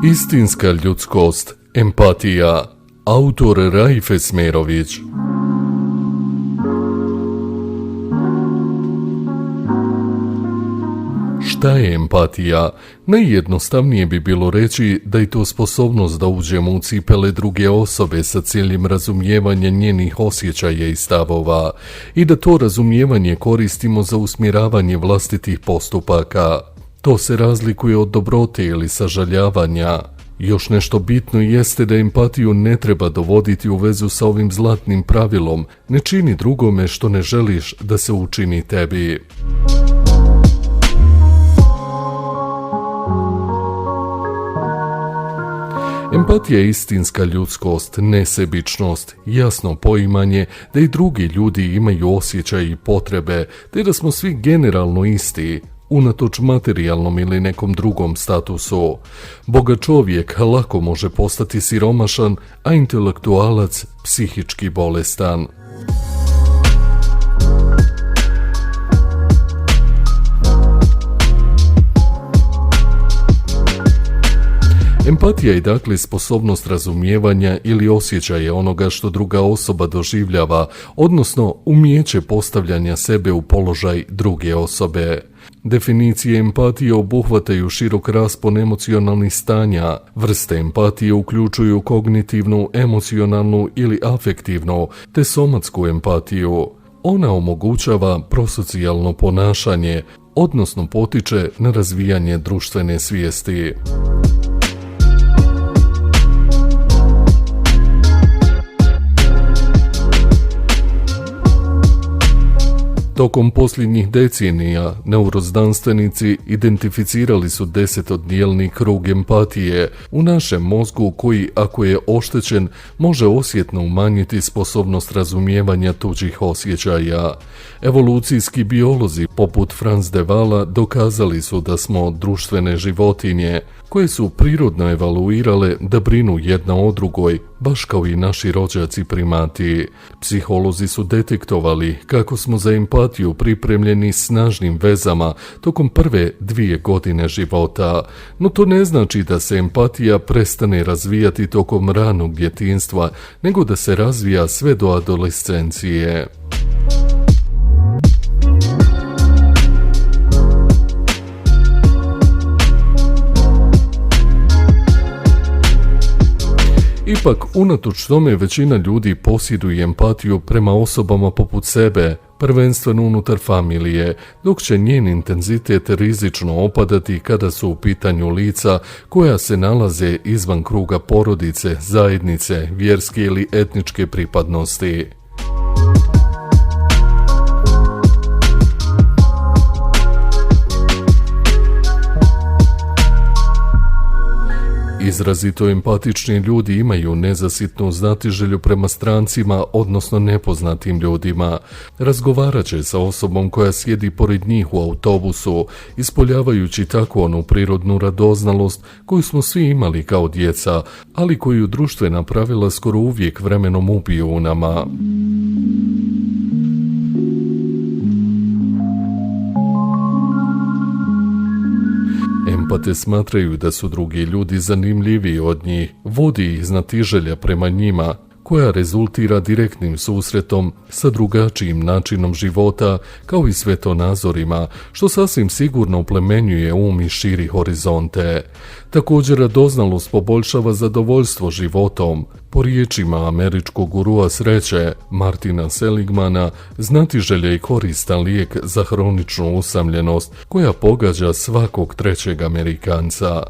Istinska ljudskost, empatija. Autor Raif Esmerović. Šta je empatija? Najjednostavnije bi bilo reći da je to sposobnost da uđemo u cipele druge osobe sa ciljem razumijevanja njenih osjećaja i stavova i da to razumijevanje koristimo za usmjeravanje vlastitih postupaka. To se razlikuje od dobrote ili sažaljavanja. Još nešto bitno jeste da empatiju ne treba dovoditi u vezu sa ovim zlatnim pravilom: ne čini drugome što ne želiš da se učini tebi. Empatija je istinska ljudskost, nesebičnost, jasno poimanje da i drugi ljudi imaju osjećaj i potrebe, te da smo svi generalno isti, unatoč materijalnom ili nekom drugom statusu. Bogat čovjek lako može postati siromašan, a intelektualac psihički bolestan. Empatija je dakle sposobnost razumijevanja ili osjećaja onoga što druga osoba doživljava, odnosno umijeće postavljanja sebe u položaj druge osobe. Definicije empatije obuhvataju širok raspon emocionalnih stanja. Vrste empatije uključuju kognitivnu, emocionalnu ili afektivnu, te somatsku empatiju. Ona omogućava prosocijalno ponašanje, odnosno potiče na razvijanje društvene svijesti. Tokom posljednjih decenija neuroznanstvenici identificirali su 10-dijelni krug empatije u našem mozgu koji, ako je oštećen, može osjetno umanjiti sposobnost razumijevanja tuđih osjećaja. Evolucijski biolozi poput Franz de Waala dokazali su da smo društvene životinje koje su prirodno evaluirale da brinu jedna o drugoj, baš kao i naši rođaci primati. Psiholozi su detektovali kako smo za empatiju pripremljeni snažnim vezama tokom prve 2 godine života, no to ne znači da se empatija prestane razvijati tokom ranog djetinjstva, nego da se razvija sve do adolescencije. Ipak, unatoč tome, većina ljudi posjeduje empatiju prema osobama poput sebe, prvenstveno unutar familije, dok će njen intenzitet rizično opadati kada su u pitanju lica koja se nalaze izvan kruga porodice, zajednice, vjerske ili etničke pripadnosti. Izrazito empatični ljudi imaju nezasitnu znatiželju prema strancima, odnosno nepoznatim ljudima. Razgovarat će sa osobom koja sjedi pored njih u autobusu, ispoljavajući tako onu prirodnu radoznalost koju smo svi imali kao djeca, ali koju društvena pravila skoro uvijek vremenom ubiju u nama. Empate smatraju da su drugi ljudi zanimljiviji od njih, vodi ih znatiželja prema njima, koja rezultira direktnim susretom sa drugačijim načinom života kao i svetonazorima, što sasvim sigurno oplemenjuje um i širi horizonte. Također radoznalost poboljšava zadovoljstvo životom. Po riječima američkog gurua sreće, Martina Seligmana, znatiželja je koristan lijek za hroničnu usamljenost koja pogađa svakog trećeg Amerikanca.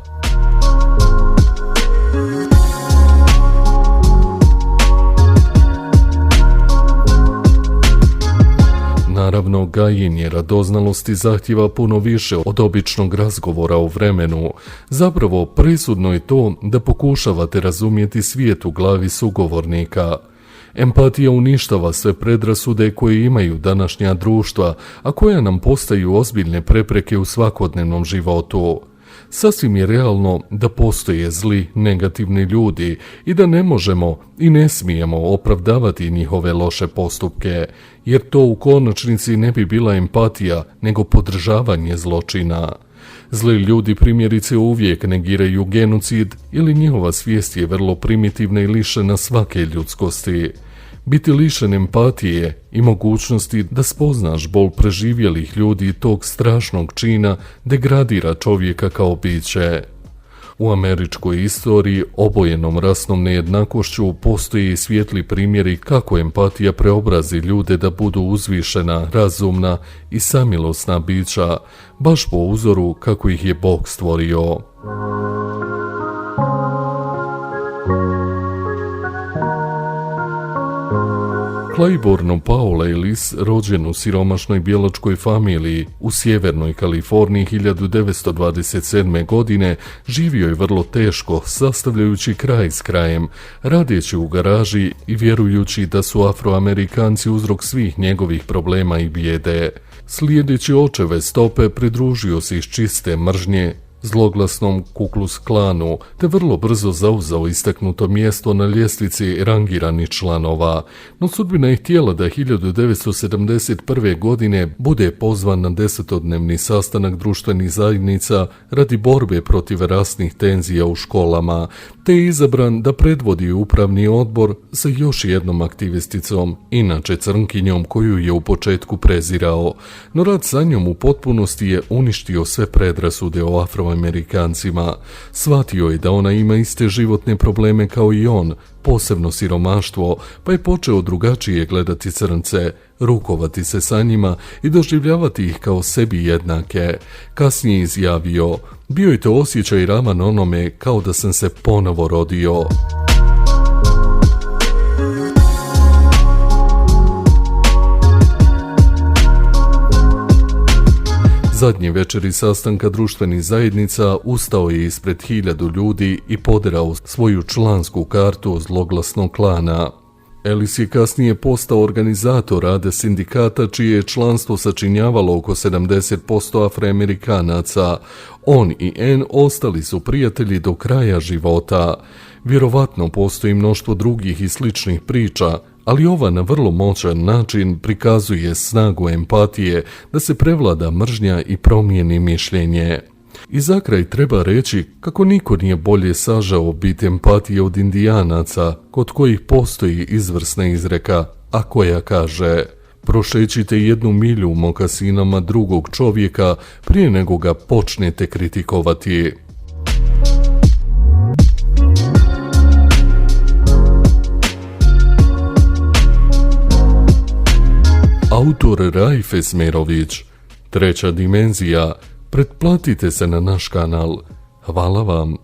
Naravno, gajenje radoznalosti zahtjeva puno više od običnog razgovora o vremenu. Zapravo, presudno je to da pokušavate razumjeti svijet u glavi sugovornika. Empatija uništava sve predrasude koje imaju današnja društva, a koja nam postaju ozbiljne prepreke u svakodnevnom životu. Sasvim je realno da postoje zli, negativni ljudi i da ne možemo i ne smijemo opravdavati njihove loše postupke, jer to u konačnici ne bi bila empatija, nego podržavanje zločina. Zli ljudi primjerice uvijek negiraju genocid ili njihova svijest je vrlo primitivna i lišena svake ljudskosti. Biti lišen empatije i mogućnosti da spoznaš bol preživjelih ljudi tog strašnog čina degradira čovjeka kao biće. U američkoj istoriji obojenom rasnom nejednakošću postoje i svijetli primjeri kako empatija preobrazi ljude da budu uzvišena, razumna i samilosna bića, baš po uzoru kako ih je Bog stvorio. Claiborne Paul Ellis, rođen u siromašnoj bijelačkoj familiji u sjevernoj Kaliforniji 1927. godine, živio je vrlo teško, sastavljajući kraj s krajem, radeći u garaži i vjerujući da su Afroamerikanci uzrok svih njegovih problema i bijede. Slijedeći očeve stope, pridružio se iz čiste mržnje zloglasnom Ku Klux Klanu, te vrlo brzo zauzeo istaknuto mjesto na ljestvici rangiranih članova, no sudbina je htjela da 1971. godine bude pozvan na 10-dnevni sastanak društvenih zajednica radi borbe protiv rasnih tenzija u školama, te je izabran da predvodi upravni odbor sa još jednom aktivisticom, inače crnkinjom koju je u početku prezirao, no rad sa njom u potpunosti je uništio sve predrasude o Afroamerikancima. Shvatio je da ona ima iste životne probleme kao i on, posebno siromaštvo, pa je počeo drugačije gledati crnce, rukovati se sa njima i doživljavati ih kao sebi jednake. Kasnije izjavio: bio je to osjećaj ravan onome kao da sam se ponovo rodio. Zadnje večeri sastanka društvenih zajednica ustao je ispred 1000 ljudi i poderao svoju člansku kartu zloglasnog klana. Ellis je kasnije postao organizator rada sindikata čije je članstvo sačinjavalo oko 70% Afroamerikanaca. On i Ann ostali su prijatelji do kraja života. Vjerovatno postoji mnoštvo drugih i sličnih priča, ali ova na vrlo moćan način prikazuje snagu empatije da se prevlada mržnja i promijeni mišljenje. I za kraj treba reći kako niko nije bolje sažao bit empatije od Indijanaca, kod kojih postoji izvrsna izreka, a koja kaže: prošećite 1 milju u mokasinama drugog čovjeka prije nego ga počnete kritikovati. Autor Raif Esmerović. Treća dimenzija. Pretplatite se na naš kanal. Hvala vam.